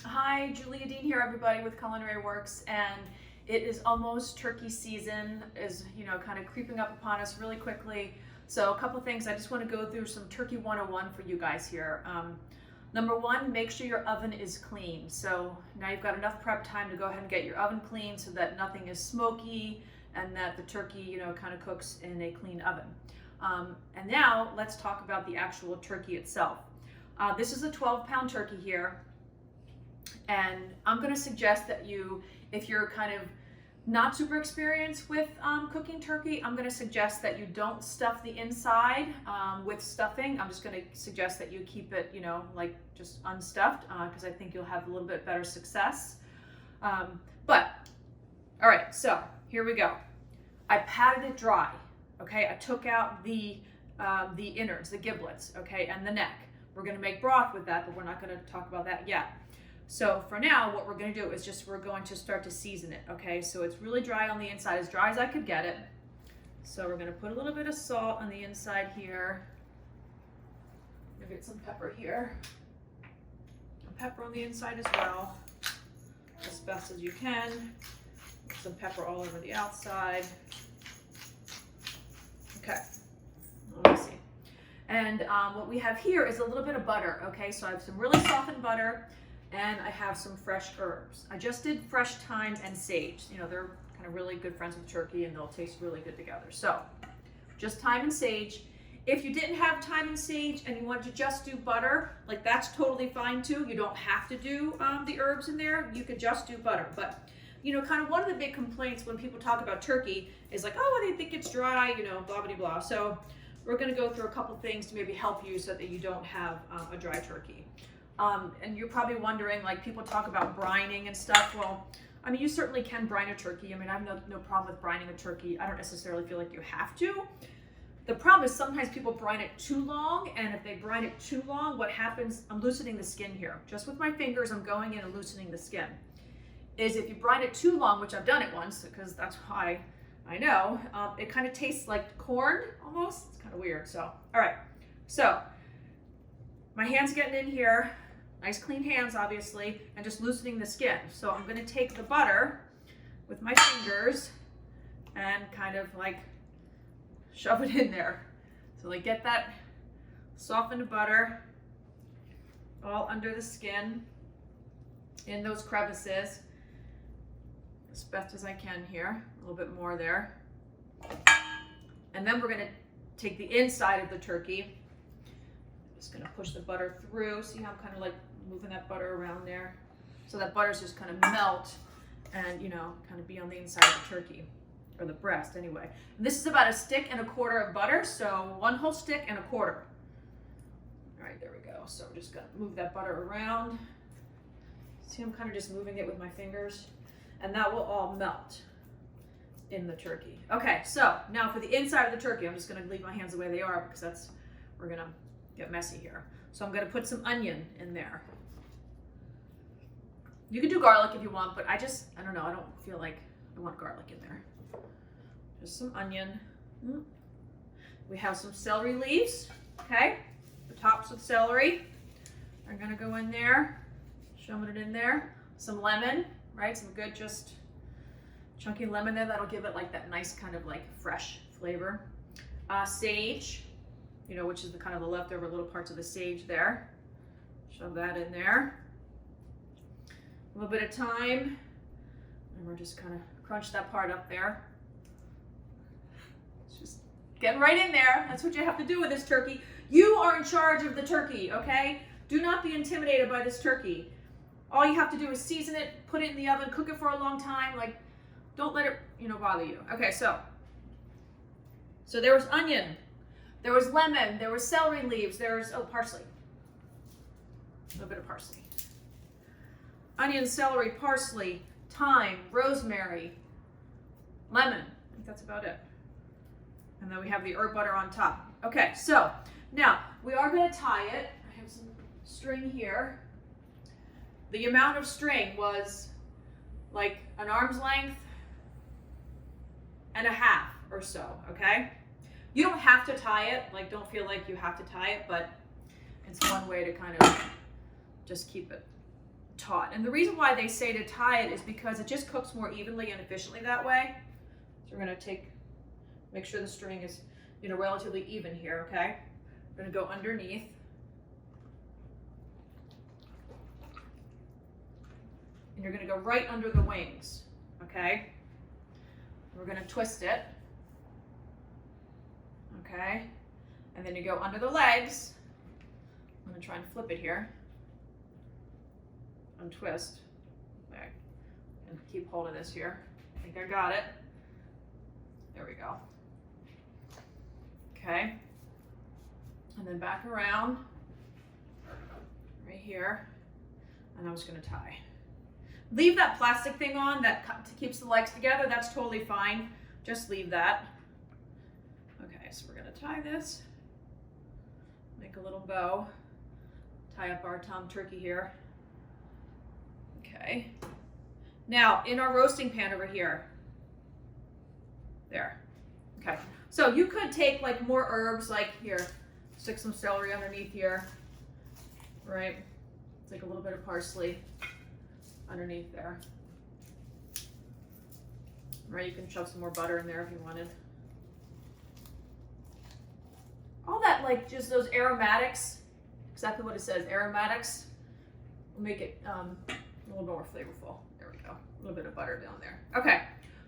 Hi, Julia Dean here, everybody, with Culinary Works, and it is almost turkey season, is kind of creeping up upon us really quickly. So a couple things, I just want to go through some Turkey 101 for you guys here. Number one, make sure your oven is clean. So now you've got enough prep time to go ahead and get your oven clean so that nothing is smoky and that the turkey, kind of cooks in a clean oven. And now let's talk about the actual turkey itself. This is a 12-pound turkey here. And I'm going to suggest that if you're kind of not super experienced with cooking turkey, I'm going to suggest that you don't stuff the inside with stuffing. I'm just going to suggest that you keep it, like just unstuffed, because I think you'll have a little bit better success. But, all right, so here we go. I patted it dry, okay? I took out the innards, the giblets, okay, and the neck. We're going to make broth with that, but we're not going to talk about that yet. So for now, what we're going to do is we're going to start to season it, okay? So it's really dry on the inside, as dry as I could get it. So we're going to put a little bit of salt on the inside here. We'll get some pepper here. Pepper on the inside as well, as best as you can. Get some pepper all over the outside. Okay, let me see. And what we have here is a little bit of butter, okay? So I have some really softened butter. And I have some fresh herbs. I just did fresh thyme and sage. They're kind of really good friends with turkey and they'll taste really good together. So just thyme and sage. If you didn't have thyme and sage and you wanted to just do butter, like that's totally fine too. You don't have to do the herbs in there. You could just do butter. But kind of one of the big complaints when people talk about turkey is like, oh, well, they think it's dry, blah, blah, blah. So we're going to go through a couple things to maybe help you so that you don't have a dry turkey. And you're probably wondering, like, people talk about brining and stuff. Well, I mean, you certainly can brine a turkey. I mean, I have no problem with brining a turkey. I don't necessarily feel like you have to. The problem is sometimes people brine it too long, and if they brine it too long, what happens, I'm loosening the skin here. Just with my fingers, I'm going in and loosening the skin. Is if you brine it too long, which I've done it once, because that's why I know, it kind of tastes like corn almost. It's kind of weird. So, all right. So, my hand's getting in here. Nice clean hands, obviously, and just loosening the skin. So I'm going to take the butter with my fingers and kind of like shove it in there. So like get that softened butter all under the skin in those crevices as best as I can here. A little bit more there. And then we're going to take the inside of the turkey. Just going to push the butter through. See how I'm kind of like moving that butter around there? So that butter's just kind of melt and, kind of be on the inside of the turkey, or the breast anyway. And this is about 1.25 sticks of butter, so 1 whole stick and 1/4. All right, there we go. So we're just going to move that butter around. See, I'm kind of just moving it with my fingers, and that will all melt in the turkey. Okay, so now for the inside of the turkey, I'm just going to leave my hands the way they are because we're going to get messy here. So I'm going to put some onion in there. You can do garlic if you want, but I don't know, I don't feel like I want garlic in there. Just some onion. We have some celery leaves, okay? The tops of celery are going to go in there. Shoving it in there. Some lemon, right? Some good just chunky lemon there. That'll give it like that nice kind of like fresh flavor. Sage. Which is the kind of the leftover little parts of the sage there. Shove that in there. A little bit of thyme. And we're just kind of crunch that part up there. It's just getting right in there. That's what you have to do with this turkey. You are in charge of the turkey, okay? Do not be intimidated by this turkey. All you have to do is season it, put it in the oven, cook it for a long time. Like, don't let it, bother you. Okay, so there was onion. There was lemon, there was celery leaves, there's, parsley. A little bit of parsley. Onion, celery, parsley, thyme, rosemary, lemon. I think that's about it. And then we have the herb butter on top. Okay, so now we are going to tie it. I have some string here. The amount of string was like an arm's length and a half or so, okay? You don't have to tie it, like don't feel like you have to tie it, but it's one way to kind of just keep it taut. And the reason why they say to tie it is because it just cooks more evenly and efficiently that way. So we're going to make sure the string is, you know, relatively even here, okay? We're going to go underneath. And you're going to go right under the wings, okay? We're going to twist it, okay? And then you go under the legs. I'm going to try and flip it here. Untwist. Okay. And keep hold of this here. I think I got it. There we go. Okay. And then back around right here. And I'm just going to tie. Leave that plastic thing on that keeps the legs together. That's totally fine. Just leave that. Okay, so we're going to tie this. Make a little bow. Tie up our tom turkey here. Okay. Now, in our roasting pan over here. There. Okay. So you could take like more herbs, like here, stick some celery underneath here. Right? Take a little bit of parsley underneath there. Right, you can shove some more butter in there if you wanted. All that, like, just those aromatics, exactly what it says, aromatics, will make it a little more flavorful. There we go, a little bit of butter down there. Okay,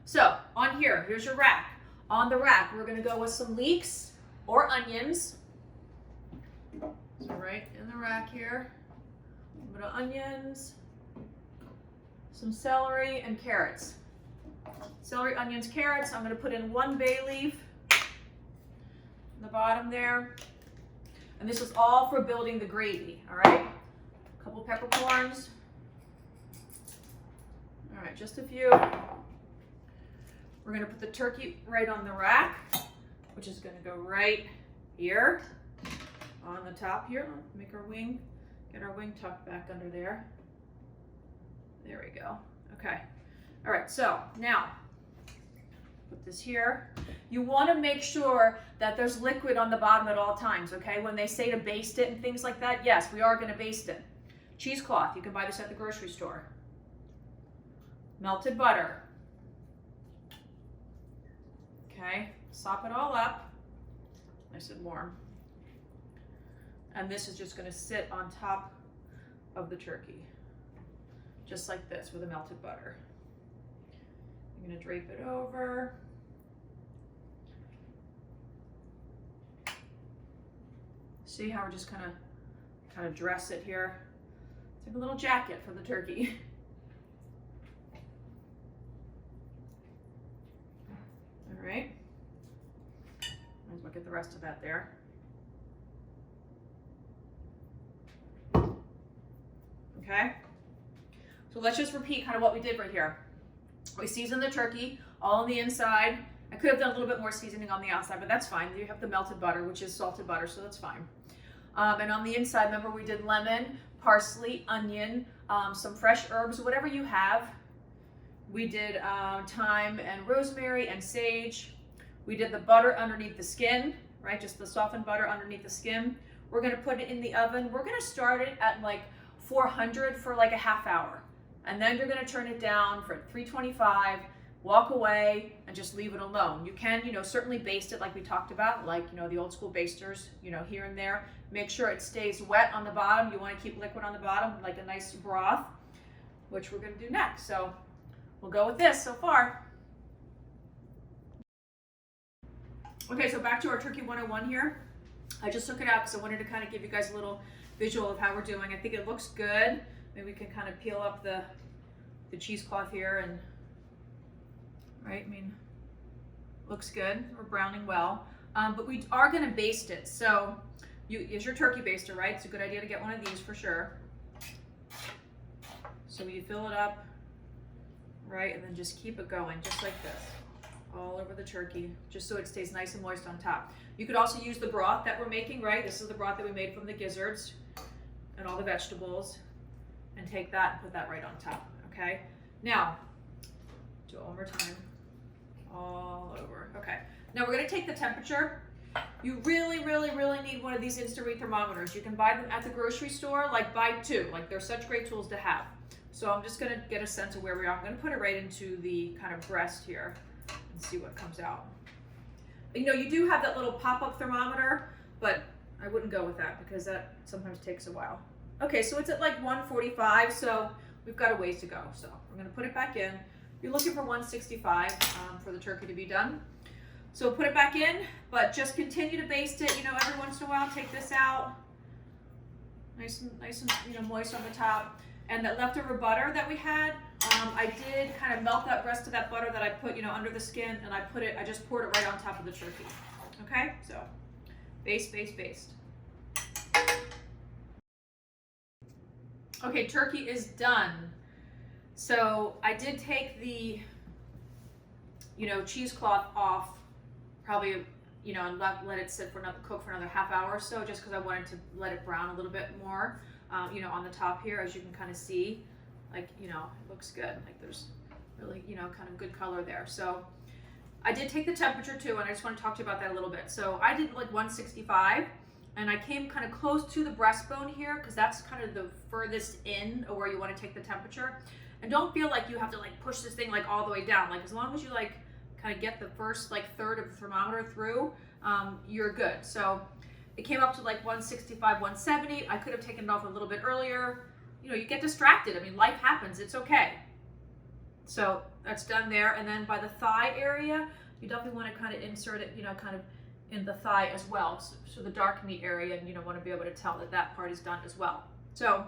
so on here, here's your rack. On the rack, we're gonna go with some leeks or onions. So right in the rack here, a little bit of onions, some celery and carrots. Celery, onions, carrots. I'm going to put in 1 bay leaf in the bottom there. And this is all for building the gravy, all right? A couple peppercorns. All right, just a few. We're going to put the turkey right on the rack, which is going to go right here on the top here. Make our wing, get our wing tucked back under there. There we go. Okay. All right, so now put this here. You want to make sure that there's liquid on the bottom at all times, okay? When they say to baste it and things like that, yes, we are going to baste it. Cheesecloth, you can buy this at the grocery store. Melted butter. Okay, sop it all up, nice and warm. And this is just going to sit on top of the turkey. Just like this with the melted butter. I'm going to drape it over. See how we're just kind of dress it here. It's like a little jacket for the turkey. All right. Might as well get the rest of that there. Okay. So let's just repeat kind of what we did right here. We seasoned the turkey all on the inside. I could have done a little bit more seasoning on the outside, but that's fine. You have the melted butter, which is salted butter, so that's fine. And on the inside, remember we did lemon, parsley, onion, some fresh herbs, whatever you have. We did thyme and rosemary and sage. We did the butter underneath the skin, right? Just the softened butter underneath the skin. We're gonna put it in the oven. We're gonna start it at like 400 for like a half hour. And then you're going to turn it down for 325, walk away, and just leave it alone. You can, certainly baste it like we talked about, like, the old school basters, here and there. Make sure it stays wet on the bottom. You want to keep liquid on the bottom, like a nice broth, which we're going to do next. So we'll go with this so far. Okay, so back to our Turkey 101 here. I just took it out because I wanted to kind of give you guys a little visual of how we're doing. I think it looks good. Maybe we can kind of peel up the cheesecloth here and, right, looks good. We're browning well. But we are going to baste it. So use your turkey baster, right? It's a good idea to get one of these for sure. So you fill it up, right, and then just keep it going, just like this, all over the turkey, just so it stays nice and moist on top. You could also use the broth that we're making, right? This is the broth that we made from the gizzards and all the vegetables. And take that and put that right on top, okay? Now, do it one more time, all over. Okay, now we're gonna take the temperature. You really, really, really need one of these instant read thermometers. You can buy them at the grocery store, like buy 2. Like they're such great tools to have. So I'm just gonna get a sense of where we are. I'm gonna put it right into the kind of breast here and see what comes out. You know, you do have that little pop-up thermometer, but I wouldn't go with that because that sometimes takes a while. Okay, so it's at like 145, so we've got a ways to go. So we're gonna put it back in. You're looking for 165 for the turkey to be done. So put it back in, but just continue to baste it. You know, every once in a while, take this out. Nice and you know, moist on the top. And that leftover butter that we had, I did kind of melt that rest of that butter that I put, you know, under the skin, and I just poured it right on top of the turkey. Okay, so baste, baste, baste. Okay, turkey is done. So I did take the, you know, cheesecloth off, probably, you know, and let it sit for cook for another half hour or so, just because I wanted to let it brown a little bit more. You know, on the top here, as you can kind of see, like, you know, it looks good. Like there's really, you know, kind of good color there. So I did take the temperature too, and I just want to talk to you about that a little bit. So I did like 165, and I came kind of close to the breastbone here because that's kind of the furthest in or where you want to take the temperature. And don't feel like you have to like push this thing like all the way down. Like as long as you like kind of get the first like third of the thermometer through, you're good. So it came up to like 165, 170. I could have taken it off a little bit earlier. You know, you get distracted. I mean, life happens. It's okay. So that's done there. And then by the thigh area, you definitely want to kind of insert it, you know, kind of in the thigh as well. So the dark meat area, and you know, want to be able to tell that that part is done as well. So,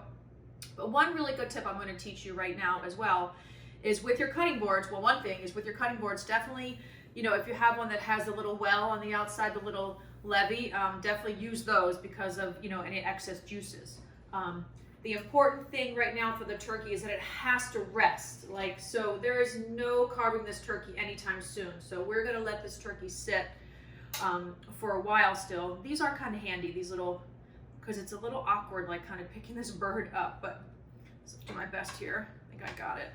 but one really good tip I'm going to teach you right now as well is with your cutting boards. Well, one thing is with your cutting boards, definitely, you know, if you have one that has a little well on the outside, the little levy, definitely use those because of, you know, any excess juices. The important thing right now for the turkey is that it has to rest. Like, so there is no carving this turkey anytime soon. So we're going to let this turkey sit for a while still. These are kind of handy, these little, because it's a little awkward, like kind of picking this bird up, but I'll do my best here. I think I got it.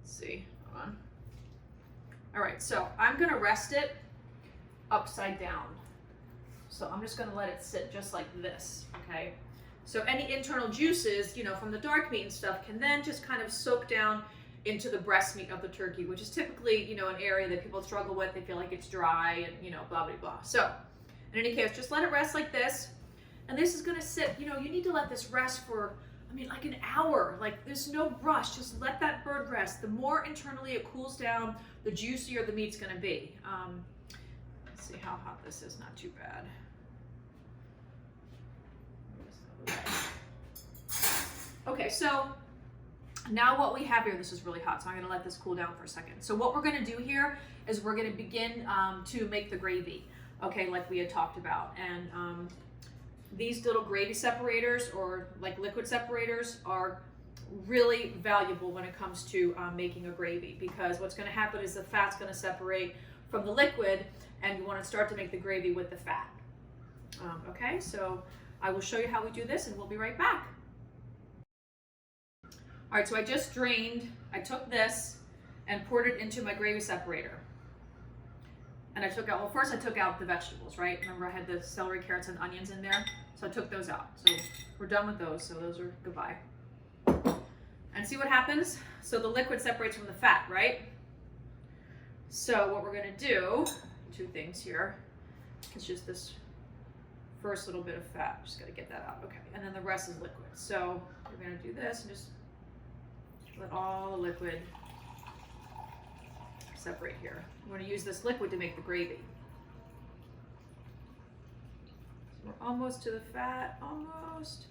Let's see, hold on. All right, so I'm going to rest it upside down. So I'm just going to let it sit just like this, okay? So any internal juices, you know, from the dark meat and stuff can then just kind of soak down into the breast meat of the turkey, which is typically, you know, an area that people struggle with. They feel like it's dry and, you know, blah, blah, blah. So in any case, just let it rest like this. And this is going to sit, you know, you need to let this rest for, I mean, like an hour. Like there's no rush. Just let that bird rest. The more internally it cools down, the juicier the meat's going to be. Let's see how hot this is. Not too bad. Okay, so now what we have here, this is really hot, so I'm going to let this cool down for a second. So what we're going to do here is we're going to begin to make the gravy, okay, like we had talked about. And these little gravy separators or like liquid separators are really valuable when it comes to making a gravy, because what's going to happen is the fat's going to separate from the liquid, and you want to start to make the gravy with the fat. Okay, so I will show you how we do this, and we'll be right back. All right, so I just drained, I took this and poured it into my gravy separator. And I took out, well, first I took out the vegetables, right? Remember I had the celery, carrots, and onions in there? So I took those out. So we're done with those, so those are goodbye. And see what happens? So the liquid separates from the fat, right? So what we're gonna do, two things here. It's just this first little bit of fat. Just gotta get that out, okay. And then the rest is liquid. So we're gonna do this and just let all the liquid separate here. We're going to use this liquid to make the gravy. So we're almost to the fat, almost.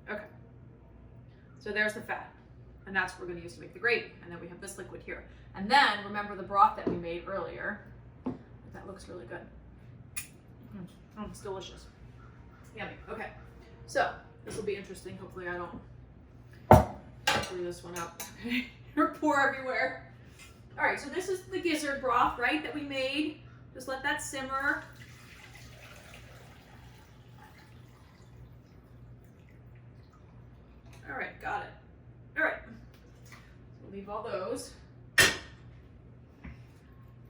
Okay. So there's the fat, and that's what we're going to use to make the gravy. And then we have this liquid here. And then remember the broth that we made earlier. That looks really good. Oh, it's delicious. Yummy. Okay. So this will be interesting. Hopefully I don't screw this one up, okay? Or pour everywhere. All right, so this is the gizzard broth, right, that we made. Just let that simmer. All right, got it. All right, so leave all those.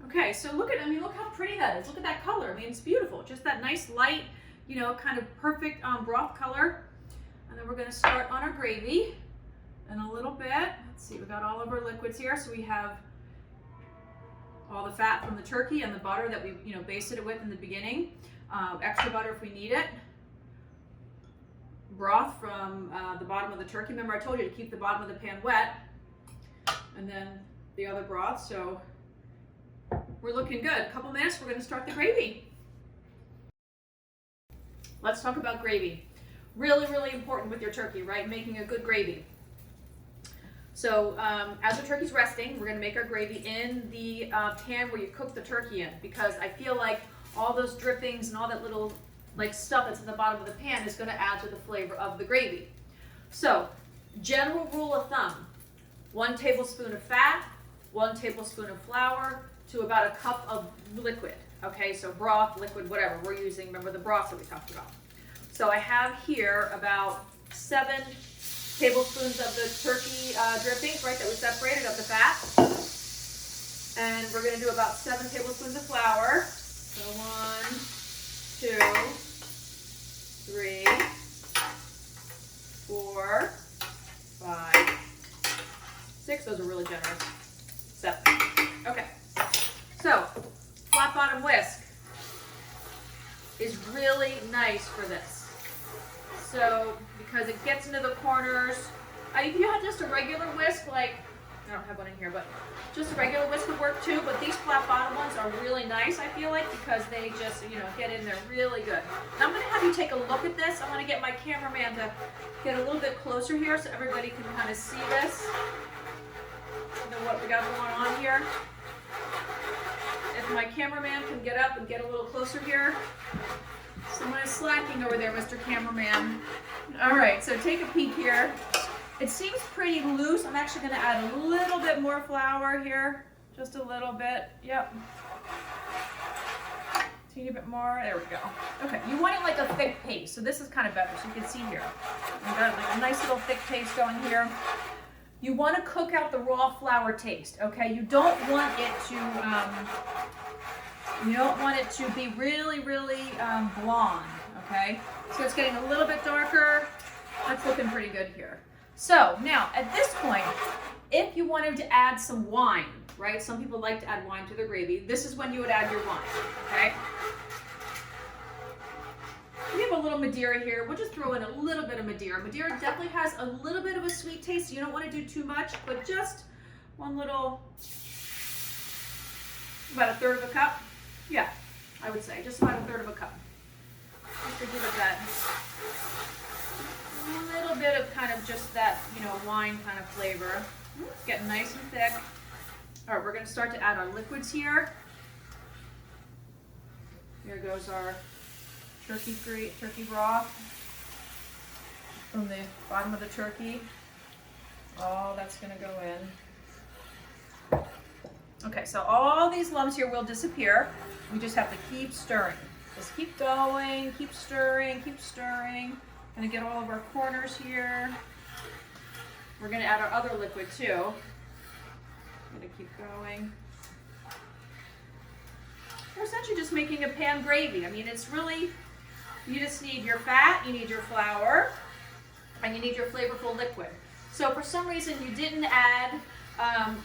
Okay, so look at, I mean, look how pretty that is. Look at that color. I mean, it's beautiful. Just that nice light, you know, kind of perfect broth color. And then then we're going to start on our gravy in a little bit. Let's see, we got all of our liquids here. So we have all the fat from the turkey and the butter that we, basted it with in the beginning. Extra butter if we need it. Broth from the bottom of the turkey. Remember I told you to keep the bottom of the pan wet. And then the other broth. So we're looking good. A couple minutes, we're going to start the gravy. Let's talk about gravy. Really, really important with your turkey, right? Making a good gravy. So as the turkey's resting, we're going to make our gravy in the pan where you cook the turkey in, because I feel like all those drippings and all that little stuff that's in the bottom of the pan is going to add to the flavor of the gravy. So general rule of thumb, 1 tablespoon of fat, 1 tablespoon of flour to about a cup of liquid. Okay, so broth, liquid, whatever we're using. Remember the broths that we talked about. So I have here about 7 tablespoons of the turkey drippings, right, that we separated of the fat. And we're going to do about 7 tablespoons of flour. So 1, 2, 3, 4, 5, 6. Those are really generous. 7. Okay. So flat bottom whisk is really nice for this. So because it gets into the corners. If you had just a regular whisk, I don't have one in here, but just a regular whisk would work too. But these flat bottom ones are really nice, I feel like, because they just, get in there really good. Now I'm going to have you take a look at this. I want to get my cameraman to get a little bit closer here so everybody can kind of see this. What we got going on here. If my cameraman can get up and get a little closer here. Someone is slacking over there, Mr. Cameraman. All right, so take a peek here. It seems pretty loose. I'm actually going to add a little bit more flour here. Just a little bit. Yep. Teeny bit more. There we go. Okay, you want it like a thick paste. So this is kind of better. So you can see here. We've got like a nice little thick paste going here. You want to cook out the raw flour taste, okay? You don't want it to be really, really blonde, okay? So it's getting a little bit darker. That's looking pretty good here. So now at this point, if you wanted to add some wine, right? Some people like to add wine to their gravy. This is when you would add your wine, okay? We have a little Madeira here. We'll just throw in a little bit of Madeira. Madeira definitely has a little bit of a sweet taste, so you don't want to do too much, but just one little, about 1/3 of a cup. Yeah, I would say just about 1/3 of a cup. Just to give it that little bit of kind of just that, wine kind of flavor. It's getting nice and thick. All right, we're going to start to add our liquids here. Here goes our turkey broth from the bottom of the turkey. All that's going to go in. Okay, so all these lumps here will disappear. We just have to keep stirring. Just keep going, keep stirring, keep stirring. Gonna get all of our corners here. We're gonna add our other liquid too. I'm gonna keep going. We're essentially just making a pan gravy. I mean, it's really, you just need your fat, you need your flour, and you need your flavorful liquid. So for some reason you didn't add,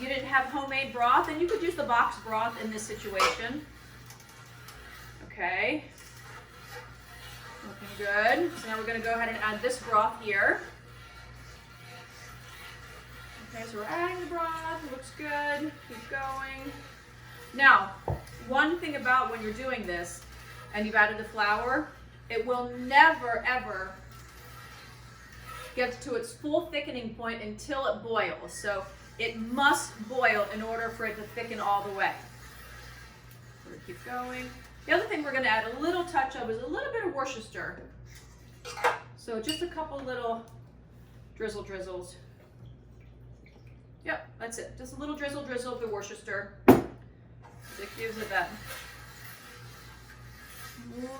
you didn't have homemade broth, and you could use the box broth in this situation. Okay, looking good. So now we're going to go ahead and add this broth here. Okay, so we're adding the broth. It looks good. Keep going. Now, one thing about when you're doing this and you've added the flour, it will never ever get to its full thickening point until it boils. So it must boil in order for it to thicken all the way. So we're keep going. The other thing we're going to add a little touch of is a little bit of Worcestershire. So just a couple little drizzles. Yep, that's it. Just a little drizzle of the Worcestershire. It gives it that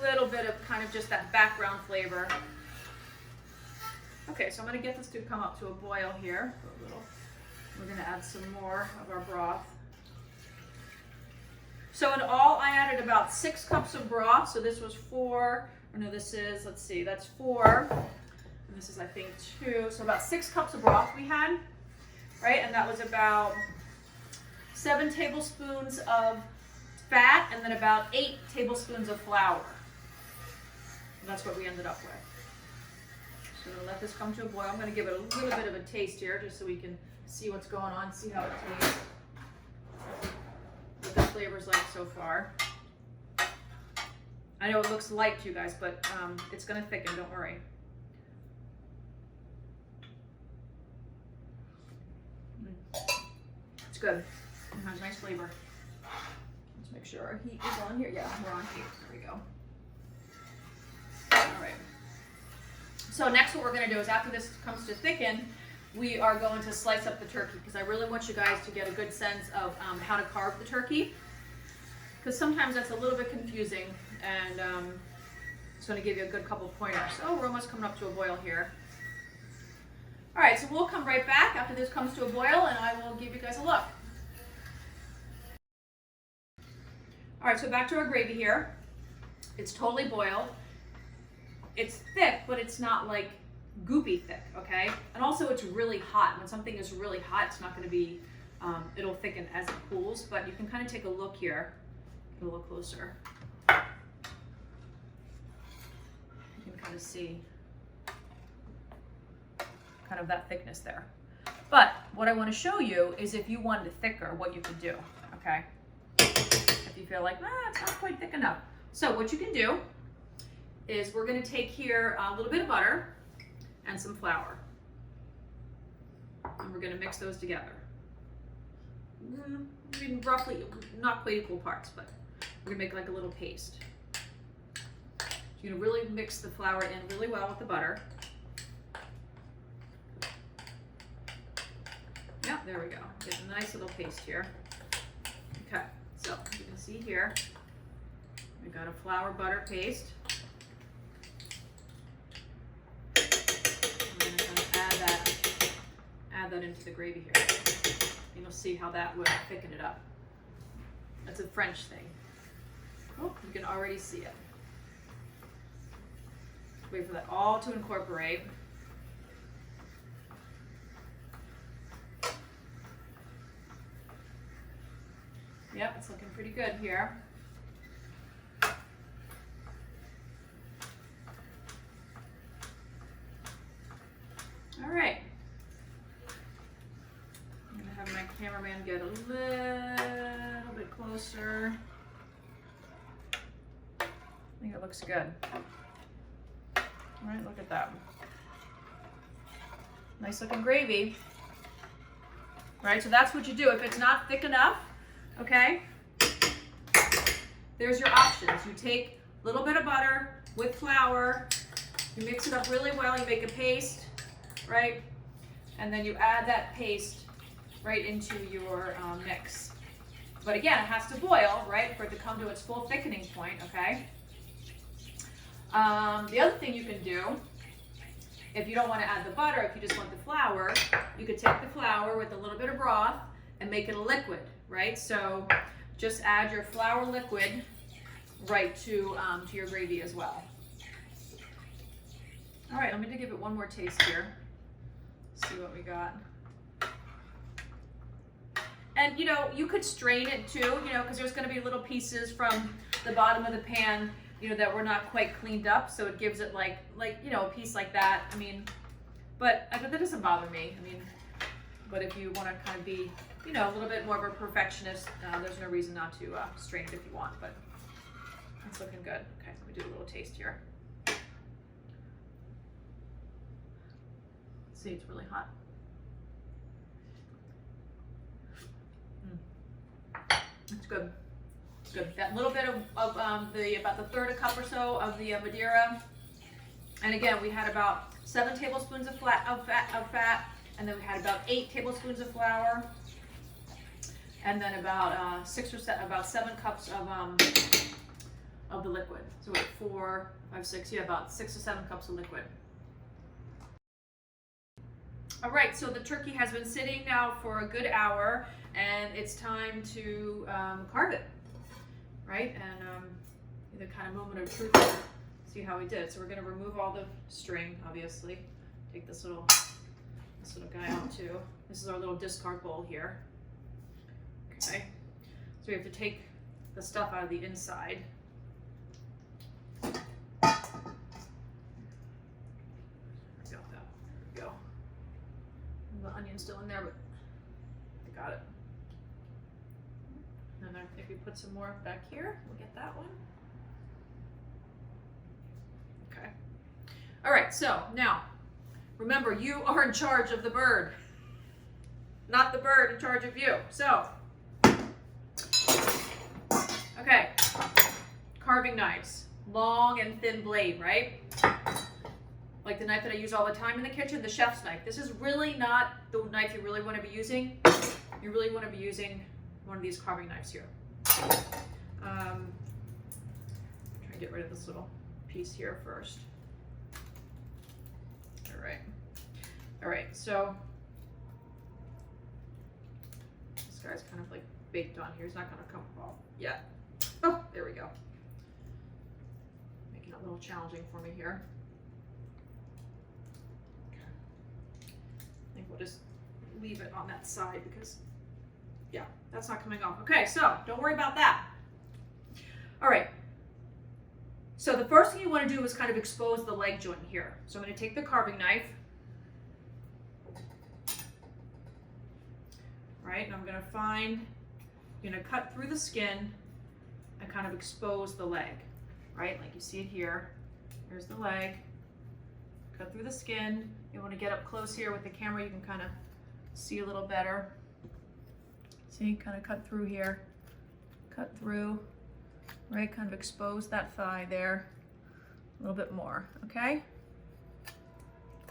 little bit of kind of just that background flavor. Okay, so I'm going to get this to come up to a boil here. We're going to add some more of our broth. So in all, I added about 6 cups of broth. So this was 4, or no, this is, let's see, that's 4. This is, I think, so about 6 cups of broth we had, right? And that was about 7 tablespoons of fat and then about 8 tablespoons of flour. And that's what we ended up with. So I'm gonna let this come to a boil. I'm gonna give it a little bit of a taste here just so we can see what's going on, see how it tastes, what the flavor's like so far. I know it looks light to you guys, but it's gonna thicken, don't worry. It's good. It has nice flavor. Let's make sure our heat is on here. Yeah, we're on heat. There we go. All right. So next what we're going to do is after this comes to thicken, we are going to slice up the turkey because I really want you guys to get a good sense of how to carve the turkey, because sometimes that's a little bit confusing, and it's going to give you a good couple pointers. Oh, we're almost coming up to a boil here. All right, so we'll come right back after this comes to a boil and I will give you guys a look. All right, so back to our gravy here. It's totally boiled. It's thick, but it's not like goopy thick, okay? And also it's really hot. When something is really hot, it's not gonna be, it'll thicken as it cools, but you can kind of take a look here. Get a little closer. You can kind of see kind of that thickness there. But what I want to show you is if you wanted it thicker, what you could do, okay? If you feel like, it's not quite thick enough. So what you can do is we're going to take here a little bit of butter and some flour. And we're going to mix those together. I mean, roughly, not quite equal parts, but we're going to make like a little paste. You're going to really mix the flour in really well with the butter. Yep, there we go. Get a nice little paste here. Okay, so you can see here, we got a flour butter paste. I'm going to kind of add that into the gravy here. And you'll see how that will thicken it up. That's a French thing. Oh, you can already see it. Wait for that all to incorporate. Yep, it's looking pretty good here. All right. I'm gonna have my cameraman get a little bit closer. I think it looks good. All right, look at that. Nice looking gravy. All right, so that's what you do. If it's not thick enough, okay, there's your options. You take a little bit of butter with flour, you mix it up really well, you make a paste, right? And then you add that paste right into your mix. But again, it has to boil, right, for it to come to its full thickening point, okay? The other thing you can do, if you don't want to add the butter, if you just want the flour, you could take the flour with a little bit of broth and make it a liquid, right? So just add your flour liquid right to your gravy as well. All right, I'm going to give it one more taste here. See what we got. And you know, you could strain it too, you know, because there's going to be little pieces from the bottom of the pan, you know, that were not quite cleaned up, so it gives it like you know, a piece like that. I mean, but that doesn't bother me. I mean, but if you want to kind of be, you know, a little bit more of a perfectionist, there's no reason not to strain it if you want, but it's looking good. Okay, let me do a little taste here. See, it's really hot. It's good. It's good. That little bit of about the third a cup or so of the Madeira, and again, we had about 7 tablespoons of fat, and then we had about 8 tablespoons of flour, and then about 7 cups of the liquid. So wait, 4, 5, 6, yeah, about 6 or 7 cups of liquid. All right, so the turkey has been sitting now for a good hour, and it's time to carve it, right? And the kind of moment of truth, see how we did. So we're going to remove all the string, obviously. take this little guy out too. This is our little discard bowl here. Okay, so we have to take the stuff out of the inside. There we go. The onion's still in there, but I got it. And then if we put some more back here, we'll get that one. Okay. All right, so now, remember, you are in charge of the bird, not the bird in charge of you. So, okay, carving knives, long and thin blade, right? Like the knife that I use all the time in the kitchen, the chef's knife. This is really not the knife you really want to be using. You really want to be using one of these carving knives here. Try to get rid of this little piece here first. All right, so this guy's kind of like baked on here. He's not going to come off yet. Oh, there we go. Making it a little challenging for me here. Okay. I think we'll just leave it on that side because, yeah, that's not coming off. Okay, so don't worry about that. All right. So the first thing you want to do is kind of expose the leg joint here. So I'm going to take the carving knife. Right, and I'm going to cut through the skin and kind of expose the leg, right? Like you see it here. Here's the leg. Cut through the skin. You want to get up close here with the camera. You can kind of see a little better. See, kind of cut through here. Cut through, right? Kind of expose that thigh there a little bit more, okay?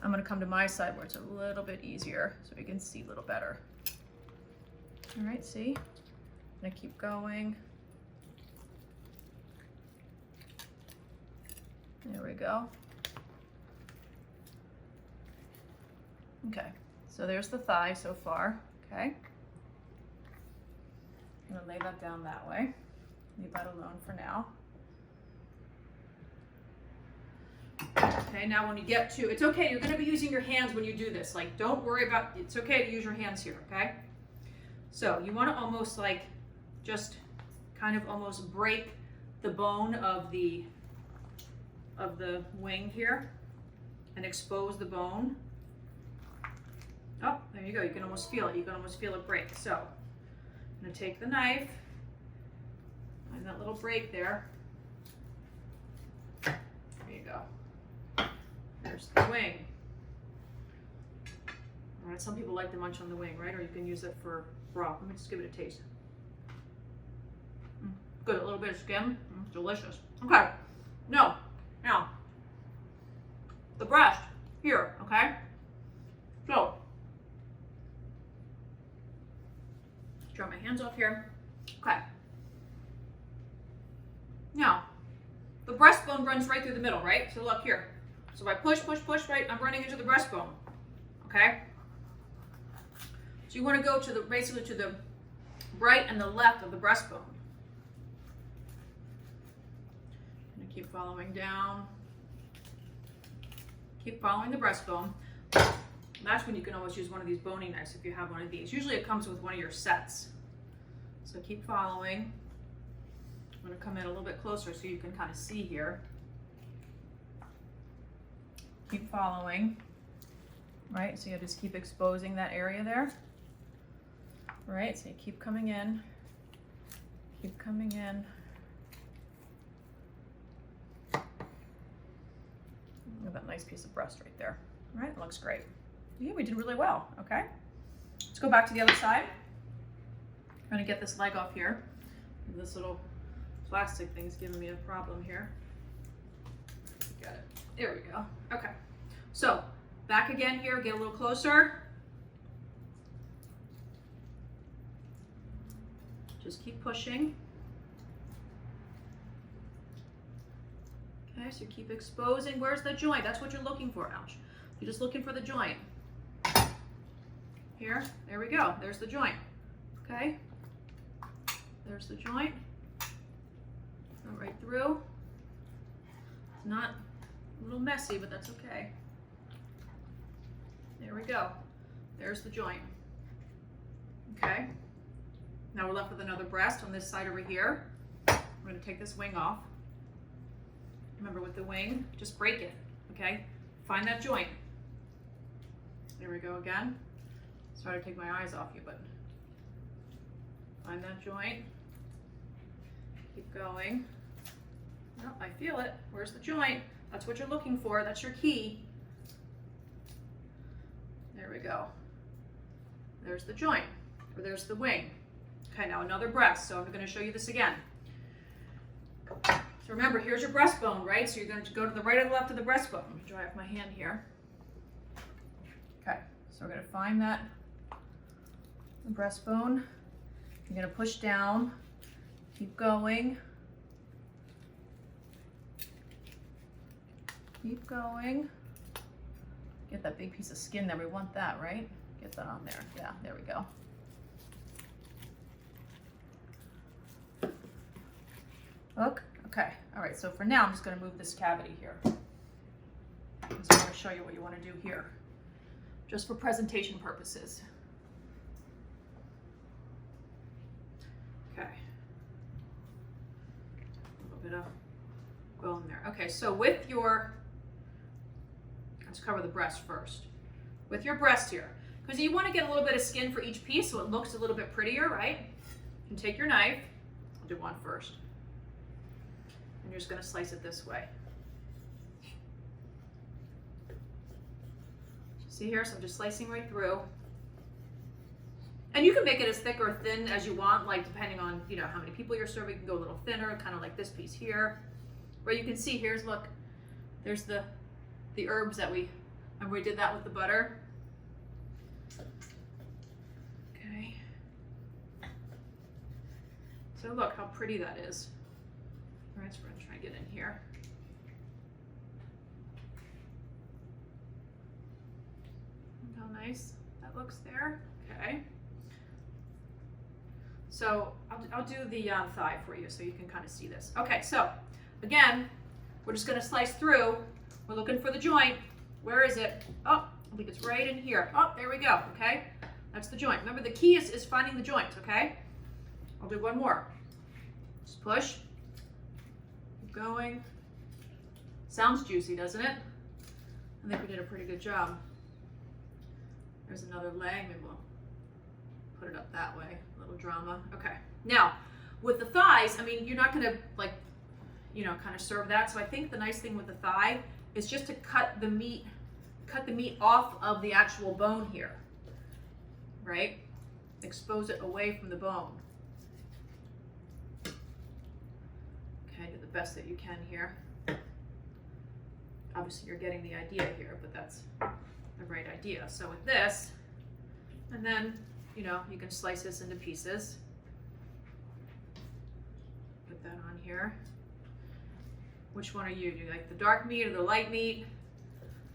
I'm going to come to my side where it's a little bit easier so you can see a little better. All right, see? I'm gonna keep going. There we go. Okay, so there's the thigh so far, okay? I'm gonna lay that down that way. Leave that alone for now. Okay, now when you get to, it's okay, you're gonna be using your hands when you do this. Like, don't worry about, it's okay to use your hands here, okay? So you want to almost like just kind of almost break the bone of the wing here and expose the bone. Oh, there you go. You can almost feel it. You can almost feel it break. So I'm going to take the knife, find that little break there. There you go. There's the wing. All right, some people like to munch on the wing, right? Or you can use it for raw. Let me just give it a taste. Good, a little bit of skin. Delicious. Okay, now, the breast here, okay? So, dry my hands off here. Okay. Now, the breastbone runs right through the middle, right? So look here. So if I push, right, I'm running into the breastbone, okay? So you want to go to the, basically to the right and the left of the breastbone. I'm going to keep following down. Keep following the breastbone. That's when you can always use one of these boning knives if you have one of these. Usually it comes with one of your sets. So keep following. I'm going to come in a little bit closer so you can kind of see here. Keep following. Right, so you just keep exposing that area there. Right, so you keep coming in. Keep coming in. Look at that nice piece of breast right there. All right, it looks great. Yeah, we did really well, okay? Let's go back to the other side. I'm gonna get this leg off here. This little plastic thing's giving me a problem here. Got it, there we go. Okay, so back again here, get a little closer. Just keep pushing. Okay, so keep exposing. Where's the joint? That's what you're looking for. Ouch. You're just looking for the joint. Here, there we go. There's the joint. Okay. There's the joint. Go right through. It's not a little messy, but that's okay. There we go. There's the joint. Okay. Now we're left with another breast on this side over here. We're going to take this wing off. Remember, with the wing, just break it, okay? Find that joint. There we go again. Sorry to take my eyes off you, but find that joint. Keep going. Oh, I feel it. Where's the joint? That's what you're looking for. That's your key. There we go. There's the joint, or there's the wing. Okay, now another breast. So I'm going to show you this again. So remember, here's your breastbone, right? So you're going to go to the right or the left of the breastbone. Let me dry off my hand here. Okay, so we're going to find that breastbone. You're going to push down, keep going. Keep going. Get that big piece of skin there. We want that, right? Get that on there. Yeah, there we go. Look. Okay. All right. So for now, I'm just going to move this cavity here. So I'm going to show you what you want to do here, just for presentation purposes. Okay. A little bit of bone there. Okay. So with your, let's cover the breast first. With your breast here, because you want to get a little bit of skin for each piece so it looks a little bit prettier, right? You can take your knife. I'll do one first. And you're just going to slice it this way. See here? So I'm just slicing right through. And you can make it as thick or thin as you want, like depending on, you know, how many people you're serving. You can go a little thinner, kind of like this piece here. Where you can see, here's, look, there's the herbs that we did that with the butter. Okay. So look how pretty that is. All right, so we're going to try to get in here. Look how nice that looks there. Okay. So I'll do the thigh for you so you can kind of see this. Okay, so again, we're just going to slice through. We're looking for the joint. Where is it? Oh, I think it's right in here. Oh, there we go. Okay, that's the joint. Remember, the key is finding the joint. Okay, I'll do one more. Just push. Keep going. Sounds juicy, doesn't it? I think we did a pretty good job. There's another leg. Maybe we'll put it up that way. A little drama. Okay. Now, with the thighs, I mean, you're not going to, like, you know, kind of serve that. So I think the nice thing with the thigh is just to cut the meat off of the actual bone here, right? Expose it away from the bone. Okay, do the best that you can here. Obviously you're getting the idea here, but that's the right idea. So with this, and then, you know, you can slice this into pieces. Put that on here. Which one are you? Do you like the dark meat or the light meat?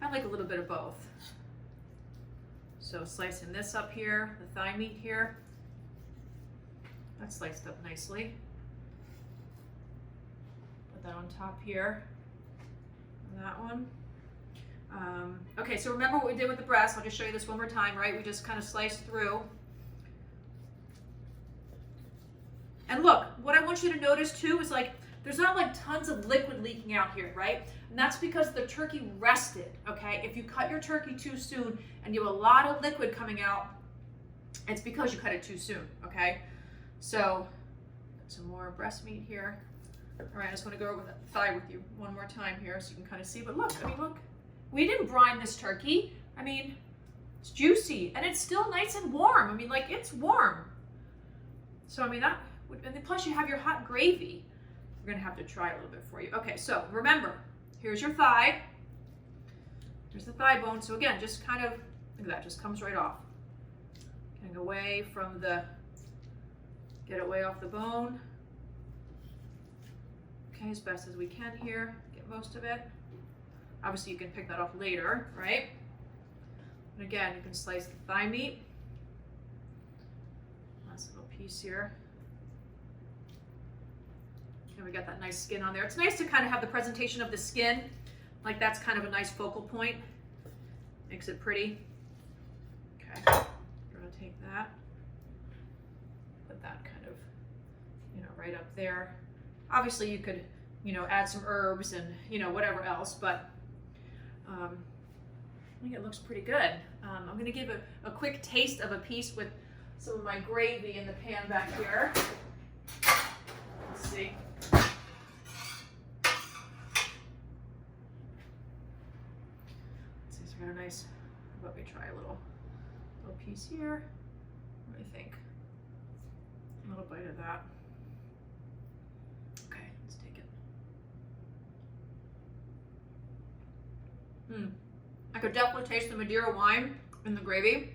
I like a little bit of both. So slicing this up here, the thigh meat here. That's sliced up nicely. Put that on top here. And that one. Okay, so remember what we did with the breast. I'll just show you this one more time, right? We just kind of sliced through. And look, what I want you to notice too is, like, there's not like tons of liquid leaking out here, right? And that's because the turkey rested, okay? If you cut your turkey too soon and you have a lot of liquid coming out, it's because you cut it too soon, okay? So, some more breast meat here. All right, I just want to go over the thigh with you one more time here so you can kind of see. But look, I mean, look, we didn't brine this turkey. I mean, it's juicy and it's still nice and warm. I mean, like, it's warm. So, I mean, that, and then plus you have your hot gravy. We're going to have to try a little bit for you. Okay, so remember, here's your thigh. Here's the thigh bone. So again, just kind of, look at that, just comes right off. Getting away from the, get it way off the bone. Okay, as best as we can here, get most of it. Obviously you can pick that off later, right? And again, you can slice the thigh meat. Last little piece here. And we got that nice skin on there. It's nice to kind of have the presentation of the skin. Like, that's kind of a nice focal point. Makes it pretty. Okay, you're gonna take that, put that kind of, right up there. Obviously you could, add some herbs and, whatever else, but I think it looks pretty good. I'm gonna give a quick taste of a piece with some of my gravy in the pan back here. Let's see. Let's see, so I got a nice, how about we try a little piece here. What do you think? A little bite of that. Okay, let's take it. I could definitely taste the Madeira wine in the gravy.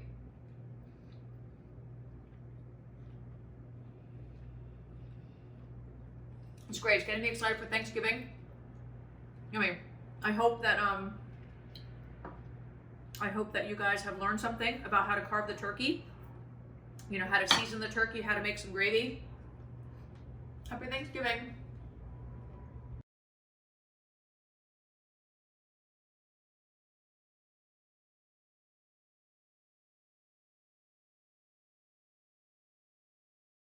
It's great. It's getting me excited for Thanksgiving. Anyway, I hope that you guys have learned something about how to carve the turkey. How to season the turkey, how to make some gravy. Happy Thanksgiving.